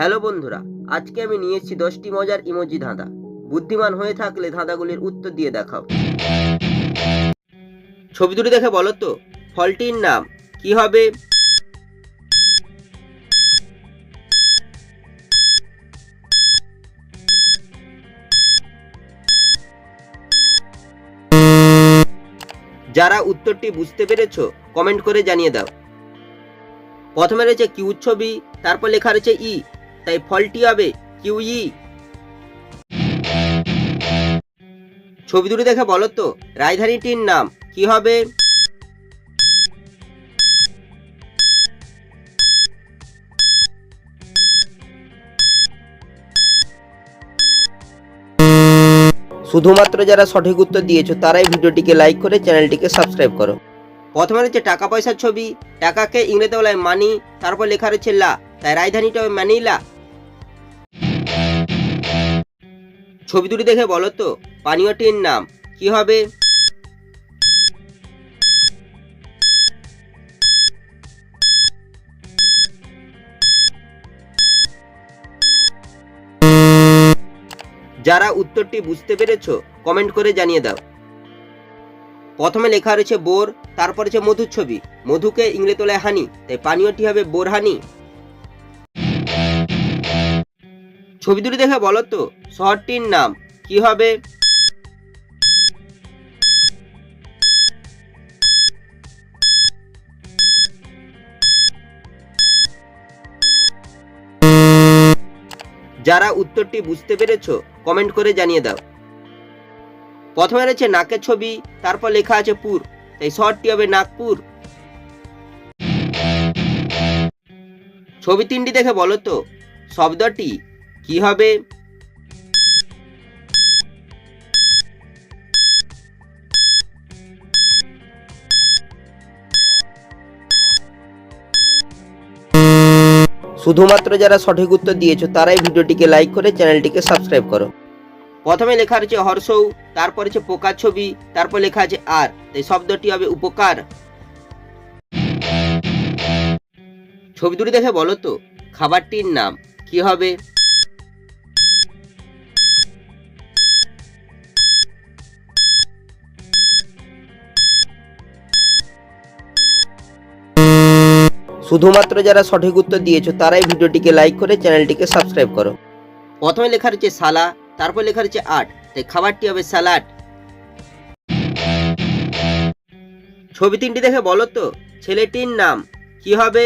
Hello বন্ধুরা, আজকে আমি নিয়ে এসেছি 10টি মজার ইমোজি ধাঁধা। বুদ্ধিমান হয়ে থাকলে ধাঁধাগুলির উত্তর দিয়ে দেখাও। ছবি দুটি দেখে বলো তো ফলটির নাম কি হবে? যারা উত্তরটি বুঝতে পেরেছো কমেন্ট করে জানিয়ে দাও। প্রথমে রয়েছে কিউ ছবি, তারপর লেখা রয়েছে ই, তাই ফলটি হবে কিউই। ছবি দুটি দেখে বলো তো রাজধানীটির নাম কি হবে? শুধুমাত্র যারা সঠিক উত্তর দিয়েছো তারাই ভিডিওটিকে লাইক করে চ্যানেলটিকে সাবস্ক্রাইব করো। প্রথমে রয়েছে টাকা পয়সার ছবি, টাকাকে ইংরেজি বলায় মানি, তারপর লেখা রয়েছে লা, তাই রাজধানীটা হবে ম্যানিলা। ছবি দুটি দেখে বলো তো পানীয়টির নাম কি হবে? যারা উত্তরটি বুঝতে পেরেছো কমেন্ট করে জানিয়ে দাও। প্রথমে লেখা রয়েছে বোর, তারপর রয়েছে মধুর ছবি, মধুকে ইংরেজি বলায় হানি, তাই পানীয়টি হবে বোরহানি। ছবি দুটি দেখে বলো তো শহরটির নাম কি হবে? যারা উত্তরটি বুঝতে পেরেছো কমেন্ট করে জানিয়ে দাও। প্রথমে রয়েছে নাকের ছবি, তারপর লেখা আছে পুর, তাই শহরটি হবে নাগপুর। ছবি তিনটি দেখে বলো তো শব্দটি কি হবে? শুধুমাত্র যারা সঠিক উত্তর দিয়েছো তারাই ভিডিওটিকে লাইক করে চ্যানেলটিকে সাবস্ক্রাইব করো। প্রথমে লেখা রয়েছে হর্ষৌ, তারপর হচ্ছে পোকার ছবি, তারপর লেখা আছে আর, তাই শব্দটি হবে উপকার। ছবি দুটি দেখে বলো তো খাবারটির নাম কি হবে? শুধুমাত্র যারা সঠিক উত্তর দিয়েছো তারাই ভিডিওটিকে লাইক করে চ্যানেলটিকে সাবস্ক্রাইব করো। প্রথমে লেখা রয়েছে সালা, তারপর লেখা রয়েছে আট, তাই খাবারটি হবে স্যালাড। ছবি তিনটি দেখে বলো তো ছেলেটির নাম কি হবে?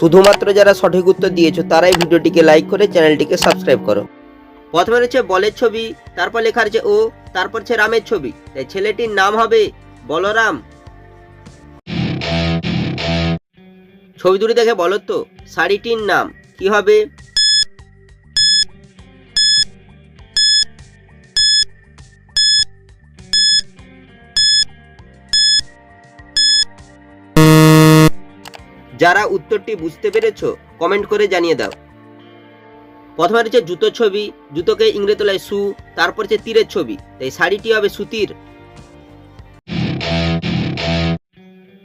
শুধুমাত্র যারা সঠিক উত্তর দিয়েছো তারাই ভিডিওটিকে লাইক করে চ্যানেলটিকে সাবস্ক্রাইব করো। প্রথমে রয়েছে বলের ছবি, তারপর লেখা রয়েছে ও, তারপর হচ্ছে রামের ছবি, তাই ছেলেটির নাম হবে বলরাম। ছবি দুটি দেখে বলো তো শাড়িটির নাম কি হবে? যারা উত্তরটি বুঝতে পেরেছো কমেন্ট করে জানিয়ে দাও। প্রথমে রয়েছে জুতোর ছবি, জুতোকে ইংরেজি বলায় শু, তারপর হচ্ছে তীরের ছবি, তাই শাড়িটি হবে সুতির।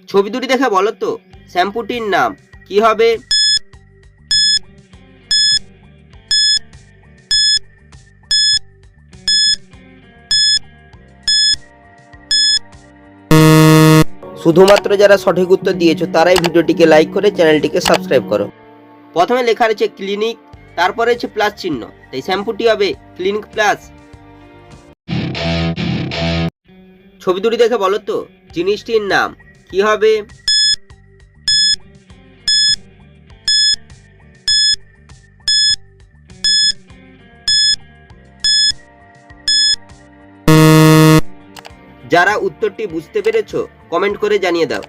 ছবি দুটি দেখে বলো তো শ্যাম্পুটির নাম কি হবে? শুধুমাত্র যারা সঠিক উত্তর দিয়েছো তারাই ভিডিওটিকে লাইক করে চ্যানেলটিকে সাবস্ক্রাইব করো। প্রথমে লেখা রয়েছে ক্লিনিক, তারপরে হচ্ছে প্লাস চিহ্ন, তাই শ্যাম্পুটি হবে ক্লিনিক প্লাস। ছবি দুটি দেখে বলো তো জিনিসটির নাম কি হবে? যারা উত্তরটি বুঝতে পেরেছো কমেন্ট করে জানিয়ে দাও।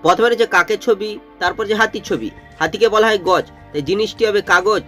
প্রথমে রয়েছে কাকের ছবি, তারপর যে হাতির ছবি, হাতিকে বলা হয় গজ, তাই জিনিসটি হবে কাগজ।